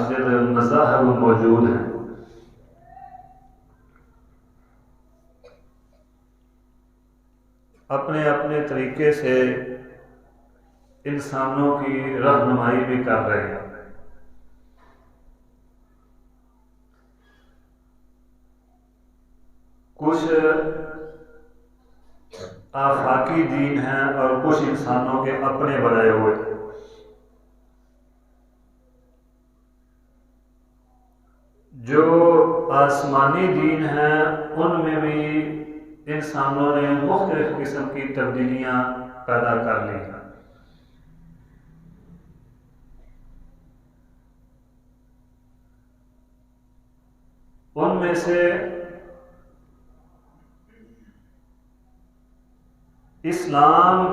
متعدد مذاہب موجود ہیں، اپنے اپنے طریقے سے انسانوں کی رہنمائی بھی کر رہے ہیں۔ کچھ آفاقی دین ہیں اور کچھ انسانوں کے اپنے بنائے ہوئے۔ جو آسمانی دین ہیں ان میں بھی انسانوں نے مختلف قسم کی تبدیلیاں پیدا کر لی ہیں۔ ان میں سے اسلام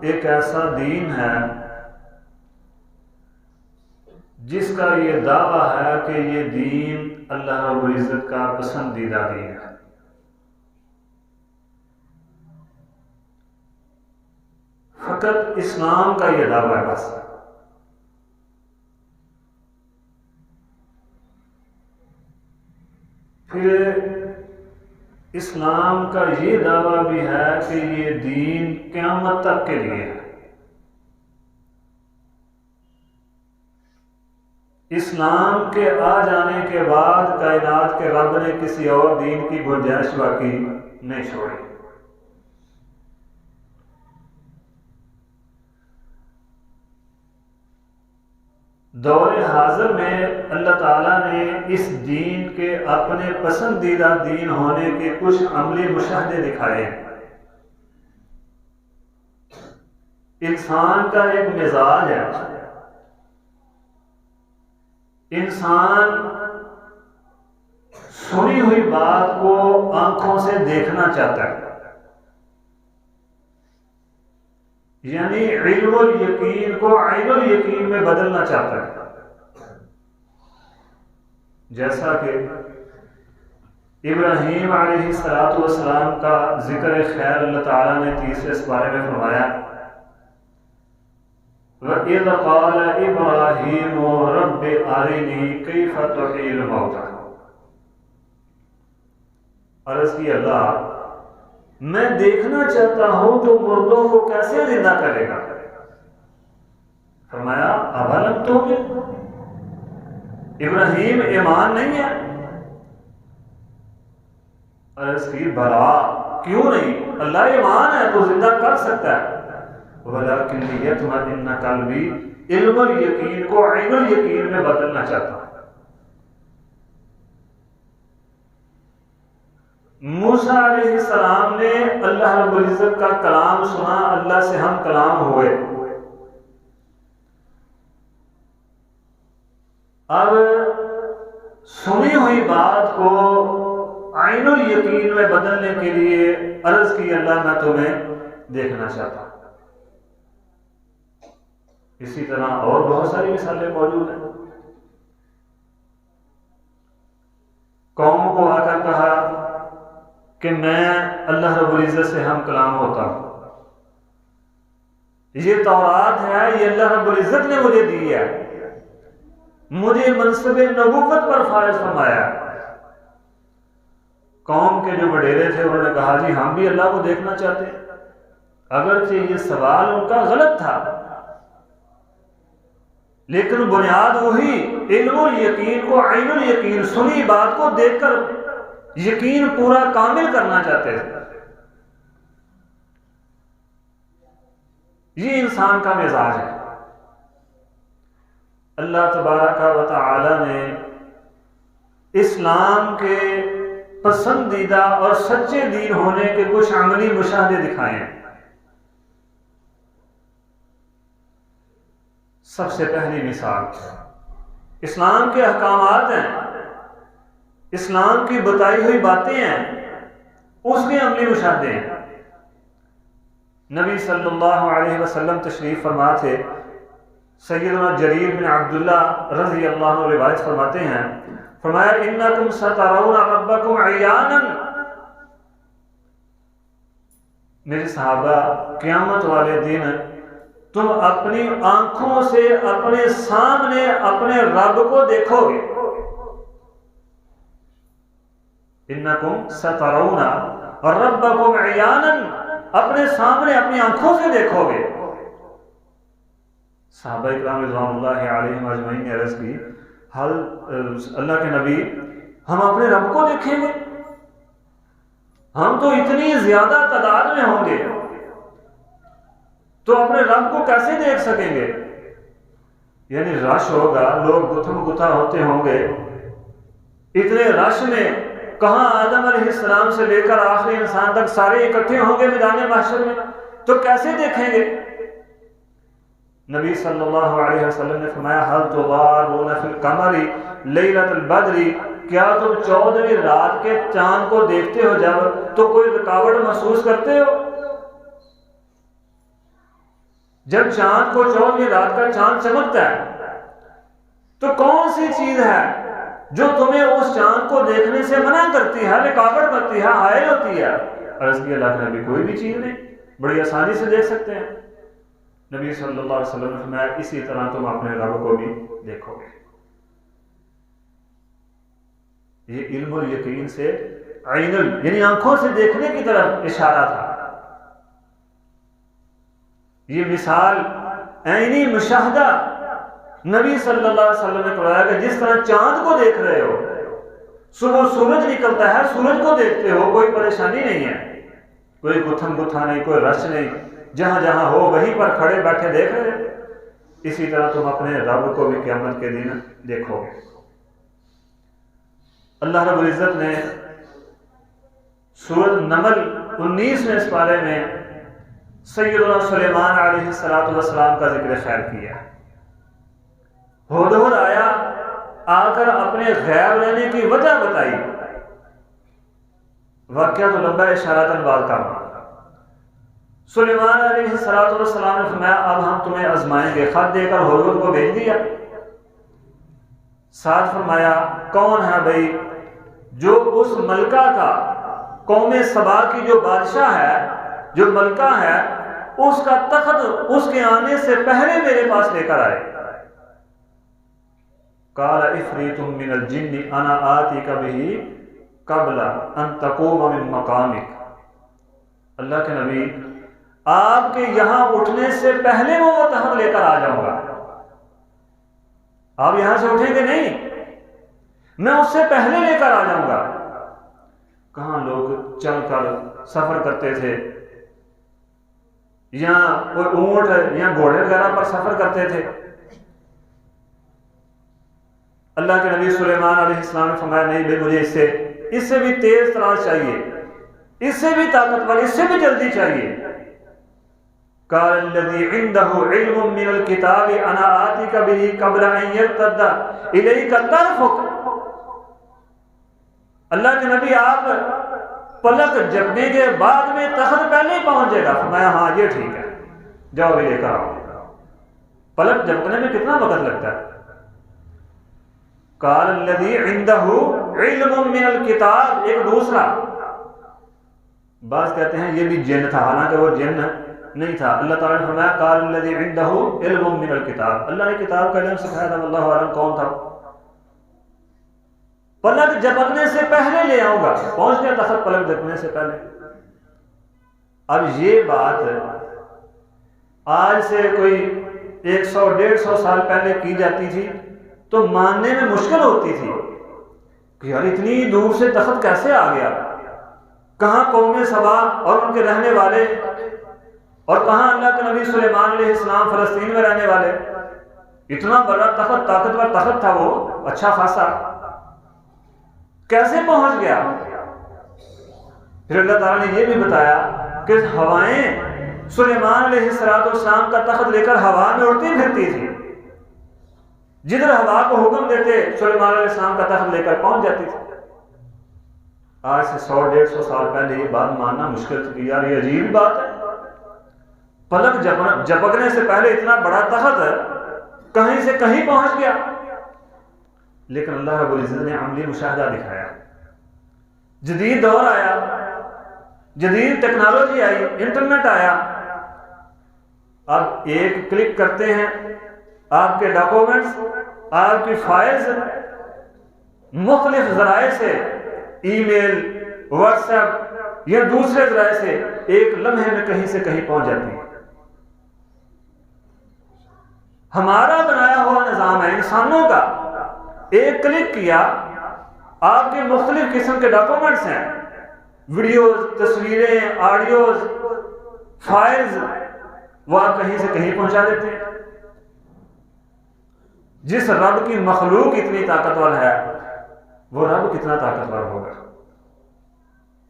ایک ایسا دین ہے جس کا یہ دعویٰ ہے کہ یہ دین اللہ رب العزت کا پسندیدہ دین ہے۔ فقط اسلام کا یہ دعویٰ ہے بس۔ پھر اسلام کا یہ دعویٰ بھی ہے کہ یہ دین قیامت تک کے لیے ہے۔ اسلام کے آ جانے کے بعد کائنات کے رب نے کسی اور دین کی گنجائش باقی نہیں چھوڑی۔ دور حاضر میں اللہ تعالیٰ نے اس دین کے اپنے پسندیدہ دین ہونے کے کچھ عملی مشاہدے دکھائے ہیں۔ انسان کا ایک مزاج ہے، انسان سنی ہوئی بات کو آنکھوں سے دیکھنا چاہتا ہے، یعنی علم الیقین کو عین الیقین میں بدلنا چاہتا ہے۔ جیسا کہ ابراہیم علیہ السلام کا ذکر خیر اللہ تعالیٰ نے تیسرے سپارے میں فرمایا، وَإِذْ قَالَ إِبْرَاهِيمُ رَبِّ أَرِنِي كَيْفَ تُحْيِي الْمَوْتَى۔ عرض کی اللہ میں دیکھنا چاہتا ہوں تو مردوں کو کیسے زندہ کرے گا؟ فرمایا اولم تؤمن، ابراہیم ایمان نہیں ہے؟ عرض کی بھلا کیوں نہیں، اللہ ایمان ہے تو زندہ کر سکتا ہے، ولیکن لیطمئن قلبی، علم الیقین کو عین الیقین میں بدلنا چاہتا ہوں۔ موسیٰ علیہ السلام نے اللہ رب العزت کا کلام سنا، اللہ سے ہم کلام ہوئے۔ اب سنی ہوئی بات کو عین الیقین میں بدلنے کے لیے عرض کی اللہ میں تمہیں دیکھنا چاہتا ہوں۔ اسی طرح اور بہت ساری مثالیں موجود ہیں۔ قوم کو آ کر کہا کہ میں اللہ رب العزت سے ہم کلام ہوتا ہوں، یہ تورات ہے، یہ اللہ رب العزت نے مجھے دی ہے، مجھے منصب نبوت پر فائز فرمایا۔ قوم کے جو وڈیرے تھے انہوں نے کہا جی ہم بھی اللہ کو دیکھنا چاہتے ہیں، اگرچہ یہ سوال ان کا غلط تھا لیکن بنیاد وہی علم الیقین کو عین الیقین، سنی بات کو دیکھ کر یقین پورا کامل کرنا چاہتے تھے۔ یہ انسان کا مزاج ہے۔ اللہ تبارک و تعالی نے اسلام کے پسندیدہ اور سچے دین ہونے کے کچھ عملی مشاہدے دکھائے ہیں۔ سب سے پہلی مثال اسلام کے احکامات ہیں، اسلام کی بتائی ہوئی باتیں ہیں، اس کے عملی مشاہدے ہیں۔ نبی صلی اللہ علیہ وسلم تشریف فرما تھے، سیدنا جریر بن عبداللہ رضی اللہ عنہ روایت فرماتے ہیں، فرمایا انکم سترون ربکم عیانا، میرے صحابہ قیامت والے دن تم اپنی آنکھوں سے اپنے سامنے اپنے رب کو دیکھو گے. انکم سترون ربکم عیانا، اپنے سامنے اپنی آنکھوں سے دیکھو گے. صحابہ کرام رضوان اللہ علیہم اجمعین نے عرض کی، اللہ کے نبی ہم اپنے رب کو دیکھیں گے؟ ہم تو اتنی زیادہ تعداد میں ہوں گے تو اپنے رب کو کیسے دیکھ سکیں گے؟ یعنی رش ہوگا، لوگ گتھم گتھا ہوتے ہوں گے. اتنے رش میں کہاں آدم علیہ السلام سے لے کر آخری انسان تک سارے اکٹھے ہوں گے میدان محشر میں، تو کیسے دیکھیں گے؟ نبی صلی اللہ علیہ وسلم نے فرمایا، حل تضارون فی القمر لیلۃ البدر، کیا تم 14ویں رات کے چاند کو دیکھتے ہو جب تو کوئی رکاوٹ محسوس کرتے ہو؟ جب چاند کو 14ویں رات کا چاند چمکتا ہے تو کون سی چیز ہے جو تمہیں اس چاند کو دیکھنے سے منع کرتی ہے، رکاوٹ کرتی ہے، حائل ہوتی ہے؟ عرض کی اللہ کے نبی کوئی بھی چیز نہیں، بڑی آسانی سے دیکھ سکتے ہیں. نبی صلی اللہ علیہ وسلم نے فرمایا اسی طرح تم اپنے رب کو بھی دیکھو گے. یہ علم اور یقین سے عین یعنی آنکھوں سے دیکھنے کی طرف اشارہ تھا. یہ مثال عینی مشاہدہ نبی صلی اللہ علیہ وسلم نے کرایا کہ جس طرح چاند کو دیکھ رہے ہو، صبح سورج نکلتا ہے سورج کو دیکھتے ہو، کوئی پریشانی نہیں ہے، کوئی گتھم گتھا نہیں، کوئی رش نہیں، جہاں جہاں ہو وہیں پر کھڑے بیٹھے دیکھ رہے. اسی طرح تم اپنے رب کو بھی قیامت کے دن دیکھو گے. اللہ رب العزت نے سورۃ نمل 19ویں سپارے میں سیدنا سلیمان علیہ السلام کا ذکر خیر کیا. ہدہد آیا، آ کر اپنے غیب رہنے کی وجہ بتائی. واقعہ تو لمبا، اشارۃ بعد کا. سلیمان علیہ السلام نے فرمایا اب ہم تمہیں آزمائیں گے. خط دے کر ہدہد کو بھیج دیا. ساتھ فرمایا کون ہے بھائی جو اس ملکہ کا، قوم سبا کی جو بادشاہ ہے، جو ملکہ ہے، اس کا تخت اس کے آنے سے پہلے میرے پاس لے کر آئے. قال عفریت من الجن انا آتیک بہ قبل ان تقوم من مقامک. اللہ کے نبی آپ کے یہاں اٹھنے سے پہلے وہ تخت لے کر آ جاؤں گا. آپ یہاں سے اٹھیں گے نہیں، میں اس سے پہلے لے کر آ جاؤں گا. کہاں لوگ چل کر سفر کرتے تھے، یا کوئی اونٹ یا گھوڑے وغیرہ پر سفر کرتے تھے. اللہ کے نبی سلیمان علیہ السلام نے فرمایا نہیں بھائی، مجھے اس سے بھی تیز تراز چاہیے، اس سے بھی طاقتور، اس سے بھی جلدی چاہیے. قال الذي عنده علم من الكتاب انا آتيك به قبل ان يرتد اليك طرفك. اللہ کے نبی آپ پلک جھپکنے کے بعد میں تخت پہلے پہنچ جائے گا. فرمایا ہاں یہ ٹھیک ہے، جاؤ بھی لے کر آؤ. پلک جھپکنے میں کتنا وقت لگتا ہے؟ قال الذي عنده علم من الكتاب. ایک دوسرا بعض کہتے ہیں یہ بھی جن تھا، حالانکہ وہ جن نہیں تھا. اللہ تعالیٰ نے فرمایا قال الذي عنده علم من الكتاب. اللہ نے کتاب کا علم سکھایا تھا. اللہ عالم کون تھا؟ پلک جھپکنے سے پہلے لے آؤں گا. پہنچ گیا تخت پلک جھپکنے سے پہلے. اب یہ بات آج سے کوئی 100-150 سال پہلے کی جاتی تھی تو ماننے میں مشکل ہوتی تھی کہ یار اتنی دور سے تخت کیسے آ گیا. کہاں قوم سبا اور ان کے رہنے والے، اور کہاں اللہ کے نبی سلیمان علیہ السلام فلسطین میں رہنے والے. اتنا بڑا تخت، طاقتور تخت تھا وہ، اچھا خاصا، کیسے پہنچ گیا؟ پھر اللہ تعالیٰ نے یہ بھی بتایا کہ ہوائیں سلیمان علیہ السلام کا تخت لے کر ہوا میں اڑتی پھرتی تھی. جدھر ہوا کو حکم دیتے سلیمان علیہ السلام کا تخت لے کر پہنچ جاتی تھی. آج سے 100-150 سال پہلے یہ بات ماننا مشکل تھی. یار یہ عجیب بات ہے، پلک جھپکنے سے پہلے اتنا بڑا تخت کہیں سے کہیں پہنچ گیا. لیکن اللہ رب العزت نے عملی مشاہدہ دکھایا. جدید دور آیا، جدید ٹیکنالوجی آئی، انٹرنیٹ آیا، اب ایک کلک کرتے ہیں آپ کے ڈاکومنٹس، آپ کی فائلز مختلف ذرائع سے، ای میل، واٹس ایپ یا دوسرے ذرائع سے ایک لمحے میں کہیں سے کہیں پہنچ جاتی ہے۔ ہمارا بنایا ہوا نظام ہے انسانوں کا، ایک کلک کیا آپ کے مختلف قسم کے ڈاکومنٹس ہیں، ویڈیوز، تصویریں، آڈیوز، فائلز، وہ آپ کہیں سے کہیں پہنچا دیتے ہیں۔ جس رب کی مخلوق اتنی طاقتور ہے وہ رب کتنا طاقتور ہوگا،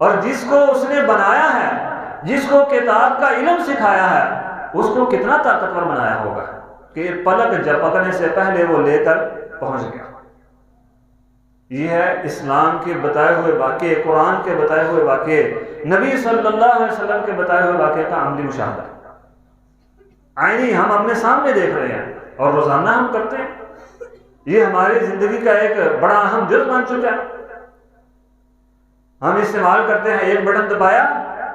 اور جس کو اس نے بنایا ہے، جس کو کتاب کا علم سکھایا ہے، اس کو کتنا طاقتور بنایا ہوگا کہ پلک جھپکنے سے پہلے وہ لے کر پہنچ گیا۔ یہ ہے اسلام کے بتائے ہوئے واقعے، قرآن کے بتائے ہوئے واقعے، نبی صلی اللہ علیہ وسلم کے بتائے ہوئے واقعے کا عملی مشاہدہ عینی ہم اپنے سامنے دیکھ رہے ہیں اور روزانہ ہم کرتے ہیں۔ یہ ہماری زندگی کا ایک بڑا اہم جز بن چکا ہے۔ ہم استعمال کرتے ہیں، ایک بٹن دبایا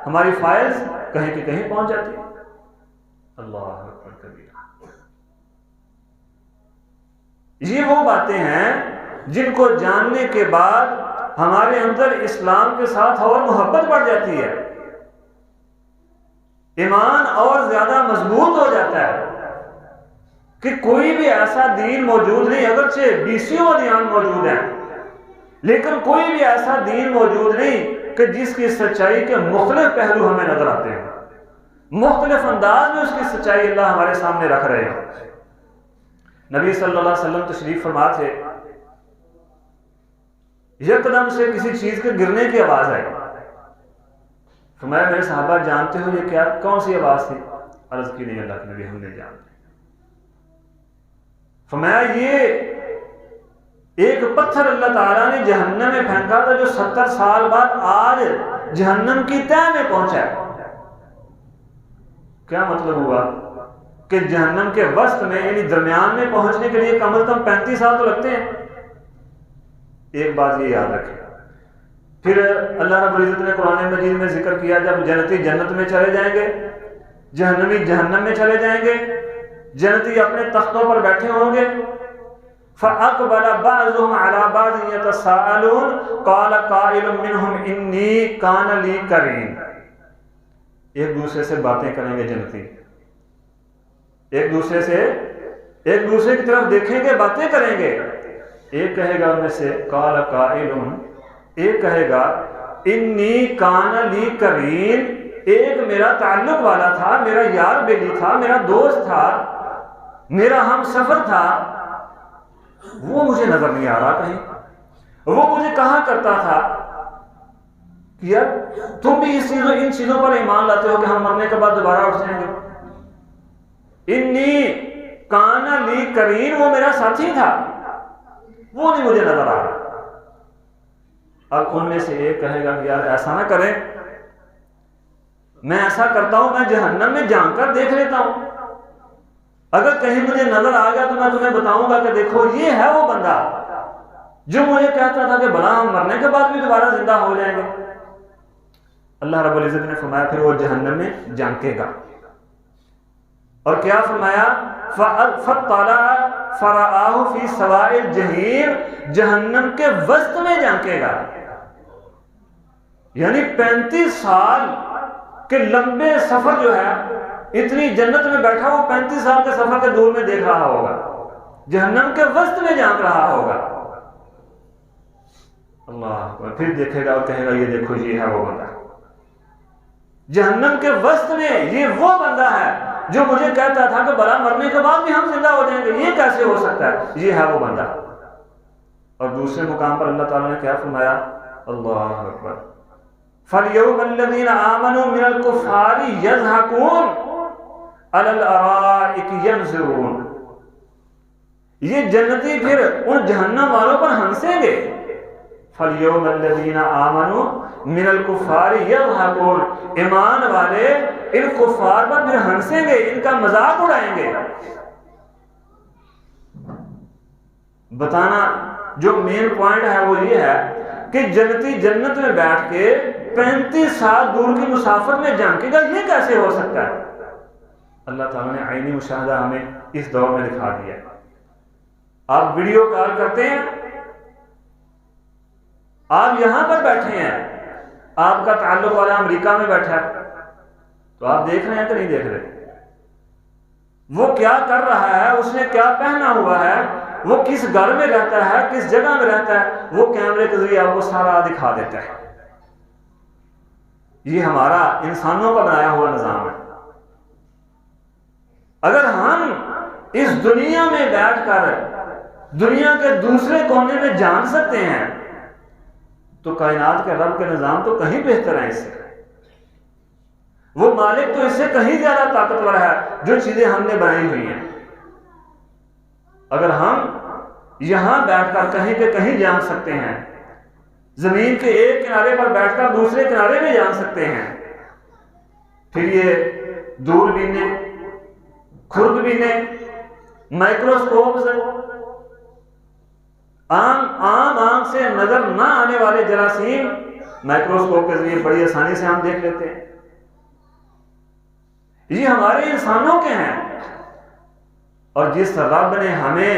ہماری فائلز کہیں کہ کہیں پہنچ جاتی ہیں۔ اللہ اکبر کبیرہ۔ یہ وہ باتیں ہیں جن کو جاننے کے بعد ہمارے اندر اسلام کے ساتھ اور محبت بڑھ جاتی ہے، ایمان اور زیادہ مضبوط ہو جاتا ہے کہ کوئی بھی ایسا دین موجود نہیں، اگرچہ بیسیوں ادیان موجود ہیں، لیکن کوئی بھی ایسا دین موجود نہیں کہ جس کی سچائی کے مختلف پہلو ہمیں نظر آتے ہیں، مختلف انداز میں اس کی سچائی اللہ ہمارے سامنے رکھ رہے ہیں۔ نبی صلی اللہ علیہ وسلم تشریف فرما تھے، یکدم سے کسی چیز کے گرنے کی آواز آئی۔ فرمایا میرے صحابہ جانتے ہو یہ کیا، کون سی آواز تھی؟ عرض کی نہیں اللہ کے نبی ہم نہیں جانتے۔ فرمایا یہ ایک پتھر اللہ تعالیٰ نے جہنم میں پھینکا تھا جو 70 سال بعد آج جہنم کی تہہ میں پہنچا ہے۔ کیا مطلب ہوا کہ جہنم کے وسط میں یعنی درمیان میں پہنچنے کے لیے کم از کم 35 سال تو لگتے ہیں۔ ایک بات یہ یاد رکھیں، پھر اللہ رب العزت نے قرآن مجید میں ذکر کیا جب جنتی جنت میں چلے جائیں گے، جہنمی جہنم میں چلے جائیں گے، جنتی اپنے تختوں پر بیٹھے ہوں گے، فَأَقْبَلَ بَعْضُهُمْ عَلَى بَعْضٍ يَتَسَاءَلُونَ قَالَ قَائِلٌ مِّنْهُمْ إِنِّي كَانَ لِي قَرِينٌ۔ ایک دوسرے سے باتیں کریں گے جنتی، ایک دوسرے کی طرف دیکھیں گے، باتیں کریں گے۔ ایک کہے گا ان میں سے قال قائلٌ، ایک کہے گا انی کان لی قرین، ایک میرا تعلق والا تھا، میرا یار بیلی تھا، میرا دوست تھا، میرا ہم سفر تھا، وہ مجھے نظر نہیں آ رہا کہیں، وہ مجھے کہا کرتا تھا کہ یار تم بھی ان چیزوں پر ایمان لاتے ہو کہ ہم مرنے کے بعد دوبارہ اٹھ جائیں گے۔ انی کان لی قرین، وہ میرا ساتھی تھا، وہ نہیں مجھے نظر آ رہا۔ اب ان میں سے ایک کہے گا کہ یار ایسا نہ کریں، میں ایسا کرتا ہوں میں جہنم میں جان کر دیکھ لیتا ہوں، اگر کہیں مجھے نظر آ گیا تو میں تمہیں بتاؤں گا کہ دیکھو یہ ہے وہ بندہ جو مجھے کہتا تھا کہ بھلا ہم مرنے کے بعد بھی دوبارہ زندہ ہو جائیں گے۔ اللہ رب العزت نے فرمایا پھر وہ جہنم میں جھانکے گا، اور کیا فرمایا فَطَلَعَ فَرَآهُ فِي سَوَاءِ الْجَحِيمِ، جہنم کے وسط میں جھانکے گا، یعنی 35 سال کے لمبے سفر جو ہے، اتنی جنت میں بیٹھا وہ 35 سال کے سفر کے دور میں دیکھ رہا ہوگا، جہنم کے وسط میں جھانک رہا ہوگا۔ اللہ، پھر دیکھے گا اور کہے گا یہ دیکھو یہ ہے وہ بندہ، جہنم کے وسط میں یہ وہ بندہ ہے جو مجھے کہتا تھا کہ بلا مرنے کے بعد بھی ہم زندہ ہو جائیں گے، یہ کیسے ہو سکتا ہے، یہ ہے وہ بندہ۔ اور دوسرے مقام پر اللہ تعالیٰ نے کیا فرمایا، اللہ اکبر، فَالْيَوْمَ الَّذِينَ آمَنُوا مِنَ الْكُفَّارِ يَضْحَكُونَ عَلَى الْأَرَائِكِ يَنْظُرُونَ، یہ جنتی پھر ان جہنم والوں پر ہنسیں گے۔ فَالْيَوْمَ الَّذِينَ آمَنُوا مِنَ الْكُفَّارِ يَضْحَكُونَ، ایمان والے ان کفار پر پھر ہنسیں گے، ان کا مذاق اڑائیں گے۔ بتانا جو مین پوائنٹ ہے وہ یہ ہے کہ جنتی جنت میں بیٹھ کے 35 سال دور کی مسافت میں جھانکے گا، یہ کیسے ہو سکتا ہے؟ اللہ تعالیٰ نے عینی مشاہدہ ہمیں اس دور میں دکھا دیا ہے۔ آپ ویڈیو کال کرتے ہیں، آپ یہاں پر بیٹھے ہیں، آپ کا تعلق والا امریکہ میں بیٹھا ہے، تو آپ دیکھ رہے ہیں کہ نہیں دیکھ رہے؟ وہ کیا کر رہا ہے، اس نے کیا پہنا ہوا ہے، وہ کس گھر میں رہتا ہے، کس جگہ میں رہتا ہے، وہ کیمرے کے ذریعے آپ کو سارا دکھا دیتا ہے۔ یہ ہمارا انسانوں کا بنایا ہوا نظام ہے۔ اگر ہم اس دنیا میں بیٹھ کر دنیا کے دوسرے کونے میں جان سکتے ہیں تو کائنات کے رب کے نظام تو کہیں بہتر ہے اس سے۔ وہ مالک تو اس سے کہیں زیادہ طاقتور ہے جو چیزیں ہم نے بنائی ہوئی ہیں۔ اگر ہم یہاں بیٹھ کر کہیں کے کہیں جان سکتے ہیں، زمین کے ایک کنارے پر بیٹھ کر دوسرے کنارے میں جان سکتے ہیں، پھر یہ دوربینیں، خوردبینیں، مائکروسکوپس، عام آنکھ سے نظر نہ آنے والے جراثیم مائکروسکوپ کے ذریعے بڑی آسانی سے ہم دیکھ لیتے ہیں۔ یہ ہمارے انسانوں کے ہیں، اور جس رب نے ہمیں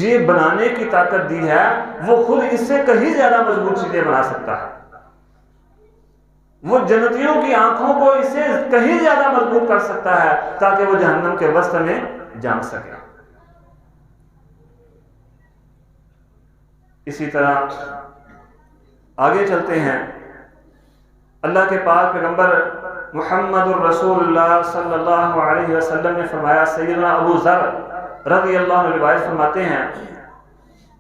یہ بنانے کی طاقت دی ہے وہ خود اس سے کہیں زیادہ مضبوط چیزیں بنا سکتا ہے۔ وہ جنتیوں کی آنکھوں کو اس سے کہیں زیادہ مضبوط کر سکتا ہے تاکہ وہ جہنم کے وسط میں جان سکے۔ اسی طرح آگے چلتے ہیں، اللہ کے پاک پیغمبر محمد الرسول اللہ صلی اللہ علیہ وسلم نے فرمایا، سیدنا ابو ذر رضی اللہ عنہ روایت فرماتے ہیں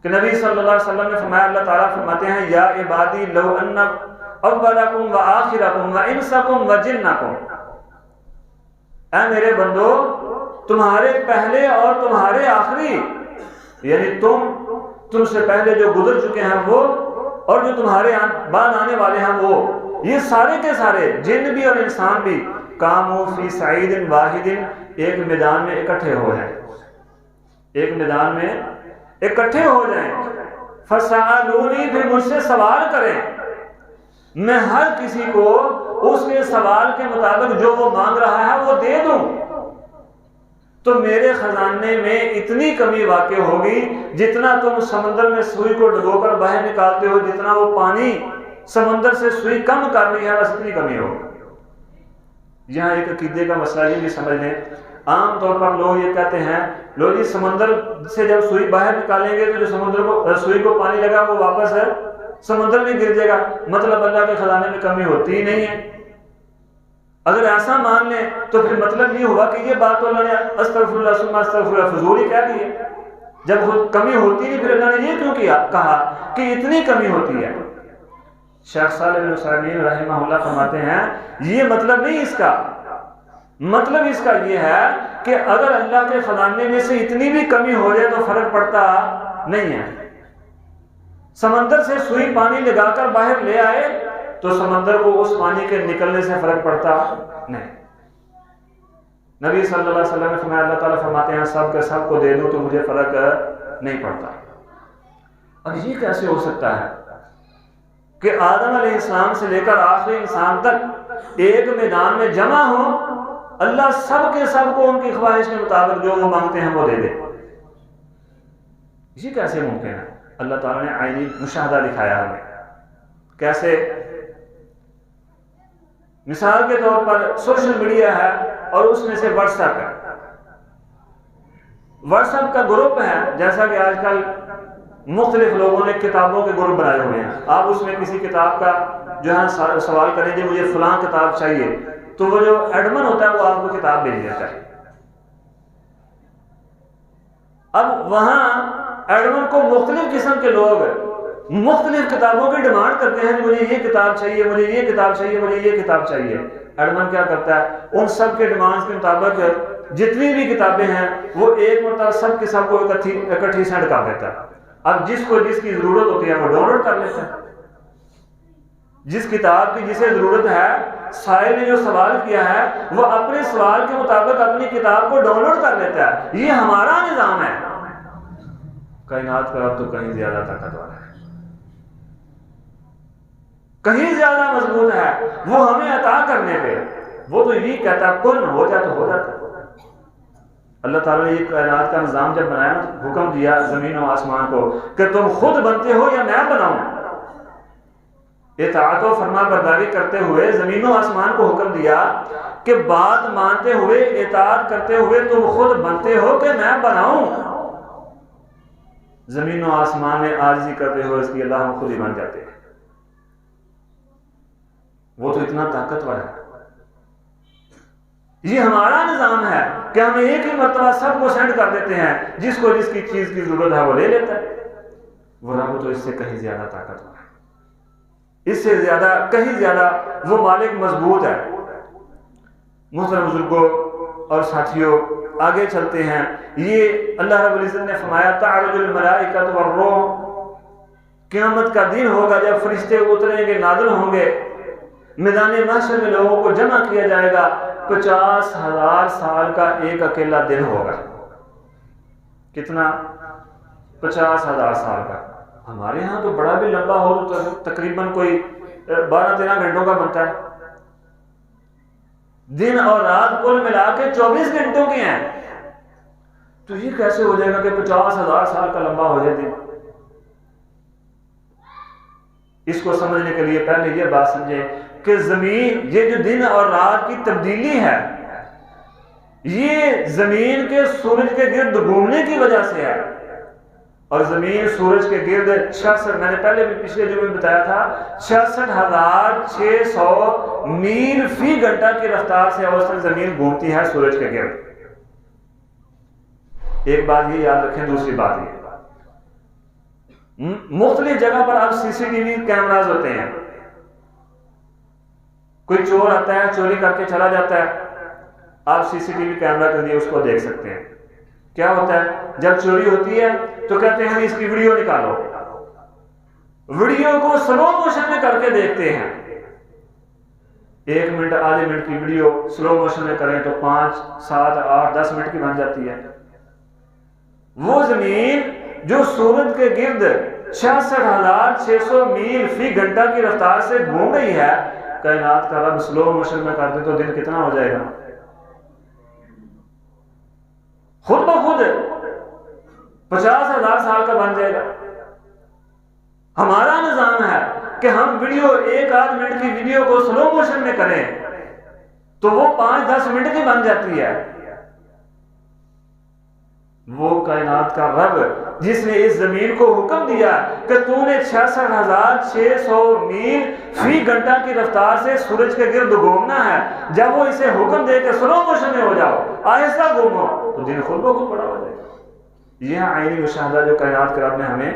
کہ نبی صلی اللہ علیہ وسلم نے فرمایا، اللہ تعالیٰ فرماتے ہیں، یا عبادی لو ان اولکم و آخرکم و انسکم و جنکم، اے میرے بندو، تمہارے پہلے اور تمہارے آخری، یعنی تم سے پہلے جو گزر چکے ہیں وہ، اور جو تمہارے بعد آنے والے ہیں وہ، یہ سارے کے سارے جن بھی اور انسان بھی، قاموا فی صعید واحد، ایک میدان میں اکٹھے ہو جائیں، ایک میدان میں اکٹھے ہو جائیں، فسألونی، پھر مجھ سے سوال کریں، میں ہر کسی کو اس کے سوال کے مطابق جو وہ مانگ رہا ہے وہ دے دوں، تو میرے خزانے میں اتنی کمی واقع ہوگی جتنا تم سمندر میں سوئی کو ڈبو کر باہر نکالتے ہو، جتنا وہ پانی سمندر سے سوئی کم کر رہی ہے، بس اتنی کمی ہوگی۔ یہاں ایک عقیدے کا مسئلہ یہ بھی سمجھ لیں، عام طور پر لوگ یہ کہتے ہیں، لوگ جی سمندر سے جب سوئی باہر نکالیں گے تو جو سمندر کو سوئی کو پانی لگا وہ واپس ہے سمندر میں گر جائے گا، مطلب اللہ کے خزانے میں کمی ہوتی ہی نہیں ہے۔ اگر ایسا مان لیں تو پھر مطلب یہ ہوا کہ یہ بات تو اللہ نے استغفر اللہ ثم استغفر اللہ فضول ہی کہہ دی ہے۔ جب کمی ہوتی نہیں پھر اللہ نے یہ کیوں کہا کہ اتنی کمی ہوتی ہے؟ شیخ صالح بن عثیمین رحمہ اللہ فرماتے ہیں، یہ مطلب نہیں اس کا، مطلب اس کا یہ ہے کہ اگر اللہ کے خزانے میں سے اتنی بھی کمی ہو جائے تو فرق پڑتا نہیں ہے۔ سمندر سے سوئی پانی لگا کر باہر لے آئے تو سمندر کو اس پانی کے نکلنے سے فرق پڑتا نہیں۔ نبی صلی اللہ علیہ وسلم نے فرمایا، اللہ تعالیٰ فرماتے ہیں سب کے سب کو دے دوں تو مجھے فرق نہیں پڑتا۔ اب یہ کیسے ہو سکتا ہے کہ آدم علیہ السلام سے لے کر آخری انسان تک ایک میدان میں جمع ہو، اللہ سب کے سب کو ان کی خواہش کے مطابق جو وہ مانگتے ہیں وہ دے دے؟ یہ کیسے ممکن ہے؟ اللہ تعالیٰ نے عینی مشاہدہ دکھایا ہمیں۔ کیسے؟ مثال کے طور پر سوشل میڈیا ہے اور اس میں سے واٹس ایپ ہے۔ واٹس ایپ کا گروپ ہے، جیسا کہ آج کل مختلف لوگوں نے کتابوں کے گروپ بنائے ہوئے ہیں، آپ اس میں کسی کتاب کا جو ہے سوال کریں جی مجھے فلاں کتاب چاہیے، تو وہ جو ایڈمن ہوتا ہے وہ آپ کو کتاب بھیج دیتا ہے۔ اب وہاں ایڈمن کو مختلف قسم کے لوگ مختلف کتابوں کی ڈیمانڈ کرتے ہیں، مجھے یہ کتاب چاہیے، مجھے یہ کتاب چاہیے، مجھے یہ کتاب چاہیے۔ ایڈمن کیا کرتا ہے؟ ان سب کے ڈیمانڈز کے مطابق جتنی بھی کتابیں ہیں وہ ایک مرتبہ سب کے سب کو اکٹھی سینڈ کر دیتا ہے۔ اب جس کو جس کی ضرورت ہوتی ہے وہ ڈاؤن لوڈ کر لیتا ہے۔ جس کتاب کی جسے ضرورت ہے، سائل نے جو سوال کیا ہے وہ اپنے سوال کے مطابق اپنی کتاب کو ڈاؤن لوڈ کر لیتا ہے۔ یہ ہمارا نظام ہے۔ کائنات کا رب تو کہیں زیادہ طاقتور ہے، کہیں زیادہ مضبوط ہے۔ وہ ہمیں عطا کرنے پہ وہ تو یہی کہتا ہے کن ہو جا تو ہو جاتا ہے۔ اللہ تعالیٰ نے یہ کائنات کا نظام جب بنایا تو حکم دیا زمین و آسمان کو کہ تم خود بنتے ہو یا میں بناؤں. اطاعت و فرما برداری کرتے ہوئے زمین و آسمان کو حکم دیا کہ بات مانتے ہوئے اطاعت کرتے ہوئے تم خود بنتے ہو کہ میں بناؤں. زمین و آسمان میں عاجزی کرتے ہوئے اس کی اللہ ہم خود ہی بن جاتے ہیں. وہ تو اتنا طاقتور ہے. یہ ہمارا نظام ہے کہ ہم ایک ہی مرتبہ سب کو سینڈ کر دیتے ہیں, جس کو جس کی چیز کی ضرورت ہے وہ لے لیتا ہے. وہ رب تو اس سے کہیں زیادہ طاقتور ہے, اس سے زیادہ کہیں زیادہ وہ مالک مضبوط ہے. محترم بزرگوں اور ساتھیوں, آگے چلتے ہیں. یہ اللہ رب العزت نے فرمایا تعرج الملائکۃ والروح, قیامت کا دن ہوگا جب فرشتے اتریں گے, نازل ہوں گے, میدان محشر میں لوگوں کو جمع کیا جائے گا. 50,000 سال کا ایک اکیلا دن ہوگا. کتنا؟ 50,000 سال کا. ہمارے ہاں تو بڑا بھی لمبا ہو تو تقریباً کوئی 12-13 گھنٹوں کا بنتا ہے. دن اور رات کل ملا کے 24 گھنٹوں کے ہیں. تو یہ کیسے ہو جائے گا کہ 50,000 سال کا لمبا ہو جائے دن؟ اس کو سمجھنے کے لیے پہلے یہ بات سمجھیں کہ زمین, یہ جو دن اور رات کی تبدیلی ہے, یہ زمین کے سورج کے گرد گھومنے کی وجہ سے ہے. اور زمین سورج کے گرد 66, میں نے پہلے بھی پچھلے جو میں بتایا تھا, 66,600 میل فی گھنٹہ کی رفتار سے اوسطاً زمین گھومتی ہے سورج کے گرد. ایک بات یہ یاد رکھیں. دوسری بات یہ, مختلف جگہ پر اب CCTV کیمراز ہوتے ہیں. کوئی چور آتا ہے, چوری کر کے چلا جاتا ہے, آپ CCTV کیمرہ کے لیے اس کو دیکھ سکتے ہیں. کیا ہوتا ہے جب چوری ہوتی ہے تو کہتے ہیں اس کی ویڈیو نکالو. ویڈیو کو سلو موشن میں کر کے دیکھتے ہیں. 1 منٹ آدھے منٹ کی ویڈیو سلو موشن میں کریں تو 5, 7, 8, 10 منٹ کی بن جاتی ہے. وہ زمین جو سورج کے گرد 66,600 میل فی گھنٹہ کی رفتار سے گھوم رہی ہے, کائنات کا رب سلو موشن میں کر دے تو دن کتنا ہو جائے گا؟ خود بخود 50,000 سال کا بن جائے گا. ہمارا نظام ہے کہ ہم ویڈیو 1-8 منٹ کی ویڈیو کو سلو موشن میں کریں تو وہ 5-10 منٹ کی بن جاتی ہے. وہ کائنات کا رب جس نے اس زمین کو حکم دیا کہ تو نے 66,600 میل فی گھنٹہ کی رفتار سے سورج کے گرد گھومنا ہے, جب وہ اسے حکم دے کہ سلو موشن میں ہو جاؤ, آہستہ گھومو, تو دن خود بخود بڑا ہو جائے گا. یہ عینی مشاہدہ جو کائنات کے رب نے ہمیں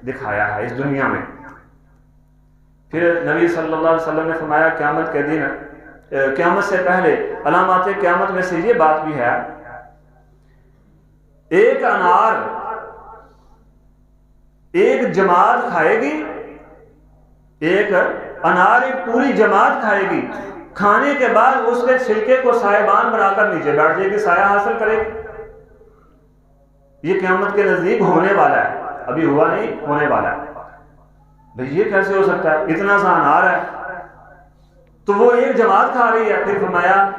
دکھایا ہے اس دنیا میں. پھر نبی صلی اللہ علیہ وسلم نے فرمایا قیامت کے دن, قیامت سے پہلے علامات قیامت میں سے یہ بات بھی ہے, ایک انار ایک جماعت کھائے گی, ایک انار ایک پوری جماعت کھائے گی. کھانے کے بعد اس کے چھلکے کو سائبان بنا کر نیچے بیٹھ جائے گی, سایہ حاصل کرے گی. یہ قیامت کے نزدیک ہونے والا ہے, ابھی ہوا نہیں, ہونے والا ہے. بھئی یہ کیسے ہو سکتا ہے؟ اتنا سا انار ہے تو وہ ایک جماعت کھا رہی ہے. پھر فرمایا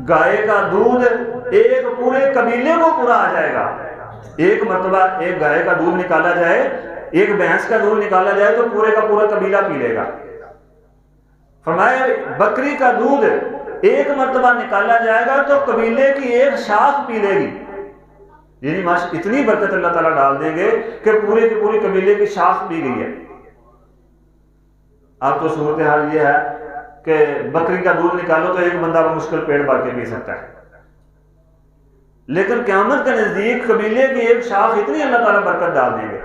گائے کا دودھ ایک پورے قبیلے کو پورا آ جائے گا. ایک مرتبہ ایک گائے کا دودھ نکالا جائے, ایک بھینس کا دودھ نکالا جائے تو پورے کا پورا قبیلہ پی لے گا. فرمایا بکری کا دودھ ایک مرتبہ نکالا جائے گا تو قبیلے کی ایک شاخ پی لے گی. یعنی اتنی برکت اللہ تعالیٰ ڈال دیں گے کہ پورے کی پوری قبیلے کی شاخ پی گئی ہے. اب تو صورتحال یہ ہے کہ بکری کا دودھ نکالو تو ایک بندہ مشکل پیٹ بھر کے پی سکتا ہے, لیکن قیامت کے نزدیک قبیلے کی ایک شاخ اتنی اللہ تعالیٰ برکت ڈال دیں گے.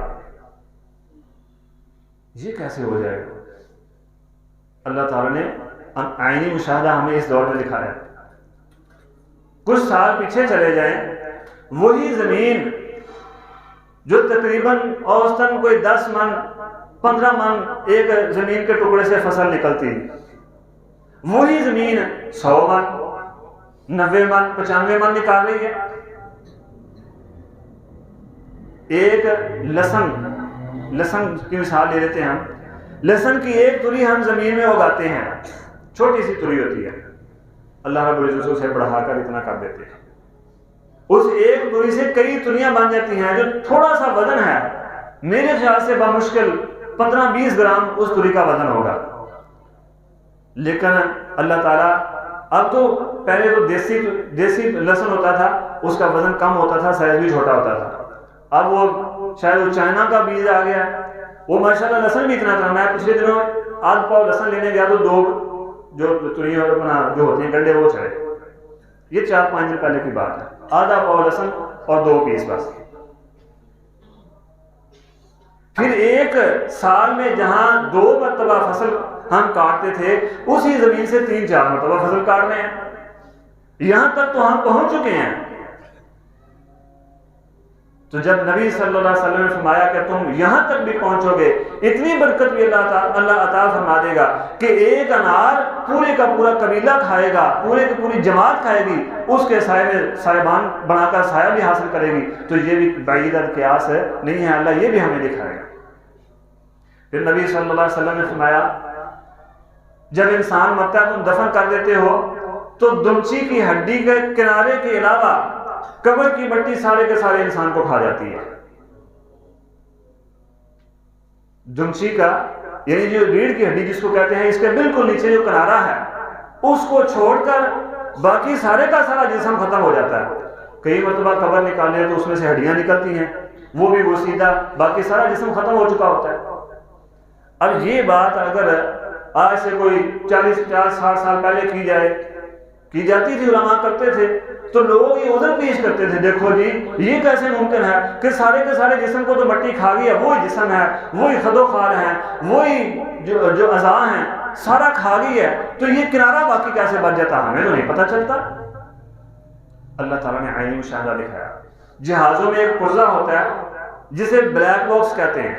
یہ کیسے ہو جائے گا؟ اللہ تعالیٰ نے عینی مشاہدہ ہمیں اس دور میں دکھایا. کچھ سال پیچھے چلے جائیں, وہی زمین جو تقریباً اوسطاً کوئی 10 من 15 من ایک زمین کے ٹکڑے سے فصل نکلتی, وہی زمین 100 من 90 من 95 من نکال رہی ہے. ایک لہسن کی مثال لے لیتے ہیں ہم. لہسن کی ایک تری ہم زمین میں اگاتے ہیں, چھوٹی سی تری ہوتی ہے, اللہ رب العزت اسے بڑھا کر اتنا کر دیتے ہیں. اس ایک توری سے کئی توریاں بن جاتی ہیں. جو تھوڑا سا وزن ہے میرے خیال سے بمشکل 15-20 گرام اس توری کا وزن ہوگا. لیکن اللہ تعالیٰ اب تو پہلے تو دیسی لہسن ہوتا تھا, اس کا وزن کم ہوتا تھا, سائز بھی چھوٹا ہوتا تھا. اب وہ شاید وہ چائنا کا بیج آ گیا, وہ ماشاءاللہ لہسن بھی اتنا تھا. میں پچھلے دنوں آدھ پاؤ لہسن لینے گیا تو 2 جو توری جو ہوتی ہیں گنڈے وہ چڑھے. یہ 4-5 دن پہلے کی بات ہے. آدھا پاؤ لہسن اور 2 پیس بس. پھر ایک سال میں جہاں 2 مرتبہ فصل ہم کاٹتے تھے, اسی زمین سے 3-4 مرتبہ فصل کاٹ رہے ہیں. یہاں تک تو ہم پہنچ چکے ہیں. تو جب نبی صلی اللہ علیہ وسلم نے فرمایا کہ تم یہاں تک بھی پہنچو گے, اتنی برکت بھی اللہ عطا فرما دے گا کہ ایک انار پورے کا پورا قبیلہ کھائے گا, پورے کی پوری جماعت کھائے گی, اس کے سائے میں سائبان بنا کر سایہ بھی حاصل کرے گی. تو یہ بھی بعید القیاس نہیں ہے, اللہ یہ بھی ہمیں دکھائے گا. پھر نبی صلی اللہ علیہ وسلم نے فرمایا جب انسان مرتا ہے تم دفن کر دیتے ہو تو دمچی کی ہڈی کے کنارے کے علاوہ قبر کی مٹی سارے کے سارے انسان کو کھا جاتی ہے. دمچی کا یعنی جو ریڑھ کی ہڈی جس کو کہتے ہیں, اس کے بالکل نیچے جو کنارہ ہے اس کو چھوڑ کر باقی سارے کا سارا جسم ختم ہو جاتا ہے. کئی مرتبہ قبر نکالے تو اس میں سے ہڈیاں نکلتی ہیں, وہ بھی وہ سیدھا, باقی سارا جسم ختم ہو چکا ہوتا ہے. اب یہ بات اگر آج سے کوئی 40-50-60 سال پہلے کی جاتی تھی, علماء کرتے تھے, تو لوگ یہ عذر پیش کرتے تھے, دیکھو جی یہ کیسے ممکن ہے کہ سارے کے سارے جسم کو تو مٹی کھا گئی ہے, وہی جسم ہے, وہی خد و خال ہیں, وہی جو اعضاء ہیں, سارا کھا گئی ہے, تو یہ کنارہ باقی کیسے بچ جاتا, ہمیں تو نہیں پتہ چلتا. اللہ تعالیٰ نے عین مشاہدہ دکھایا. جہازوں میں ایک پرزہ ہوتا ہے جسے بلیک باکس کہتے ہیں,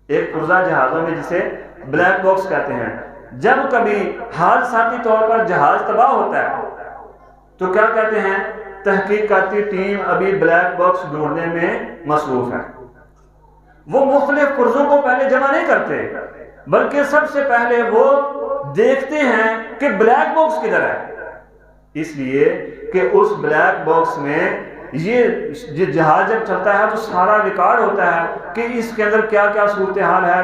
ایک پرزہ جہازوں میں جسے بلیک باکس کہتے ہیں. جب کبھی حادثاتی طور پر جہاز تباہ ہوتا ہے تو کیا کہتے ہیں, تحقیقاتی ٹیم ابھی بلیک باکس ڈھونڈنے میں مصروف ہے. وہ مختلف پرزوں کو پہلے جمع نہیں کرتے, بلکہ سب سے پہلے وہ دیکھتے ہیں کہ بلیک باکس کدھر ہے, اس لیے کہ اس بلیک باکس میں یہ جہاز جب چلتا ہے تو سارا ریکارڈ ہوتا ہے کہ اس کے اندر کیا کیا صورتحال ہے.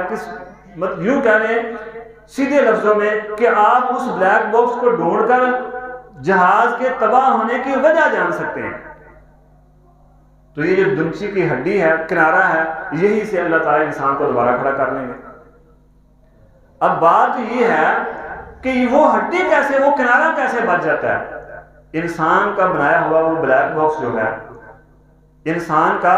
یوں کہہ لیں سیدھے لفظوں میں کہ آپ اس بلیک باکس کو ڈھونڈ کر جہاز کے تباہ ہونے کی وجہ جان سکتے ہیں. تو یہ جو دمچی کی ہڈی ہے, کنارہ ہے, یہی سے اللہ تعالیٰ انسان کو دوبارہ کھڑا کر لیں گے. اب بات یہ ہے کہ وہ ہڈی کیسے, وہ کنارہ کیسے بچ جاتا ہے. انسان کا بنایا ہوا وہ بلیک باکس جو ہے, انسان کا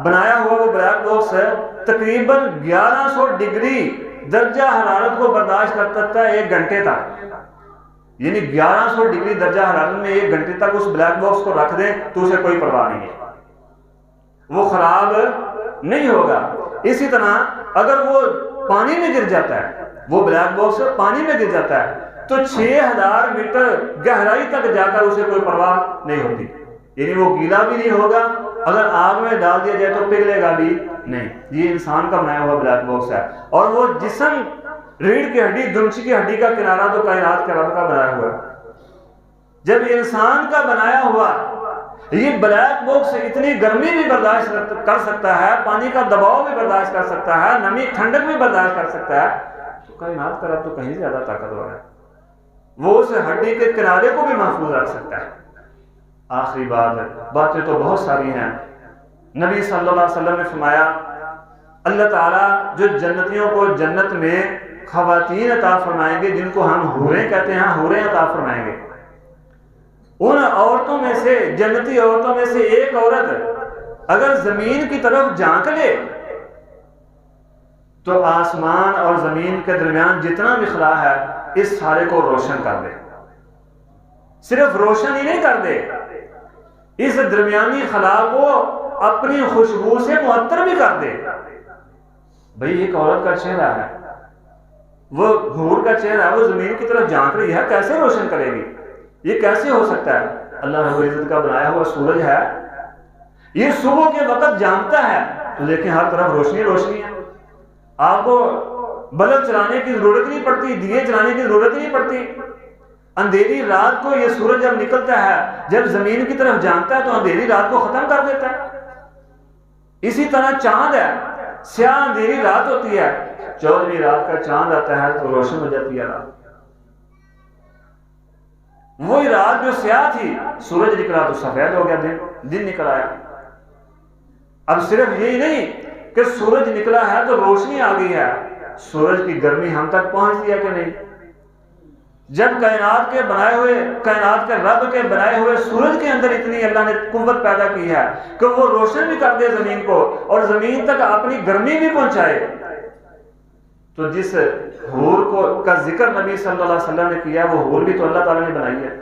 بنایا ہوا وہ بلیک باکس ہے, تقریباً 1100 ڈگری درجہ حرارت کو برداشت کر سکتا ہے 1 گھنٹے تک. یعنی 1100 ڈگری درجہ حرارت میں 1 گھنٹے تک اس بلیک باکس کو رکھ دیں تو اسے کوئی پرواہ نہیں ہے, وہ خراب نہیں ہوگا. اسی طرح اگر وہ پانی میں گر جاتا ہے, وہ بلیک باکس پانی میں گر جاتا ہے تو 6000 میٹر گہرائی تک جا کر اسے کوئی پرواہ نہیں ہوتی. یعنی وہ گیلا بھی نہیں ہوگا, اگر آگ میں ڈال دیا جائے تو پگھلے گا بھی نہیں. یہ انسان کا بنایا ہوا بلیک باکس ہے. اور وہ جسم ریڑھ کی ہڈی, دمچی کی ہڈی کا کنارہ تو کائنات کے رب کا بنایا ہوا ہے. جب انسان کا بنایا ہوا یہ بلیک باکس اتنی گرمی بھی برداشت کر سکتا ہے, پانی کا دباؤ بھی برداشت کر سکتا ہے, نمی ٹھنڈک بھی برداشت کر سکتا ہے, تو کائنات کا رب تو کہیں زیادہ طاقتور ہے. وہ اس ہڈی کے کنارے کو بھی محفوظ رکھ سکتا ہے. آخری بات ہے, باتیں تو بہت ساری ہیں. نبی صلی اللہ علیہ وسلم نے فرمایا اللہ تعالیٰ جو جنتیوں کو جنت میں خواتین عطا فرمائیں گے جن کو ہم حوریں کہتے ہیں, حوریں عطا فرمائیں گے. ان عورتوں میں سے, جنتی عورتوں میں سے ایک عورت اگر زمین کی طرف جھانک لے تو آسمان اور زمین کے درمیان جتنا بھی خلا ہے اس سارے کو روشن کر دے. صرف روشن ہی نہیں کر دے, اس درمیانی خلا کو اپنی خوشبو سے معطر بھی کر دے. بھئی ایک عورت کا چہرہ ہے, وہ حور کا چہرہ ہے, وہ زمین کی طرف جھانک رہی ہے, کیسے روشن کرے گی؟ یہ کیسے ہو سکتا ہے؟ اللہ رب العزت کا بنایا ہوا سورج ہے, یہ صبح کے وقت جھانکتا ہے لیکن ہر طرف روشنی روشنی ہے. آپ کو بلب چلانے کی ضرورت نہیں پڑتی, دیے چلانے کی ضرورت نہیں پڑتی. اندھیری رات کو یہ سورج جب نکلتا ہے، جب زمین کی طرف جانتا ہے تو اندھیری رات کو ختم کر دیتا ہے۔ اسی طرح چاند ہے، سیاہ اندھیری رات ہوتی ہے، 14ویں رات کا چاند آتا ہے تو روشن ہو جاتی ہے رات۔ وہی رات جو سیاہ تھی، سورج نکلا تو سفید ہو گیا، دن نکل آیا۔ اب صرف یہی نہیں کہ سورج نکلا ہے تو روشنی آ گئی ہے، سورج کی گرمی ہم تک پہنچتی ہے کہ نہیں؟ جب کائنات کے بنائے ہوئے، کائنات کے رب کے بنائے ہوئے سورج کے اندر اتنی اللہ نے قوت پیدا کی ہے کہ وہ روشن بھی کر دے زمین کو اور زمین تک اپنی گرمی بھی پہنچائے، تو جس حور کو کا ذکر نبی صلی اللہ علیہ وسلم نے کیا، وہ حور بھی تو اللہ تعالیٰ نے بنائی ہے،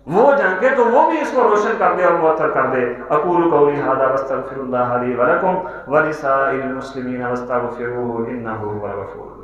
وہ جھانکے تو وہ بھی اس کو روشن کر دے اور معطر کر دے۔ اقول قولی ھذا واستغفر اللہ لی ولکم ولسائر المسلمین واستغفروہ انہ هو الغفور۔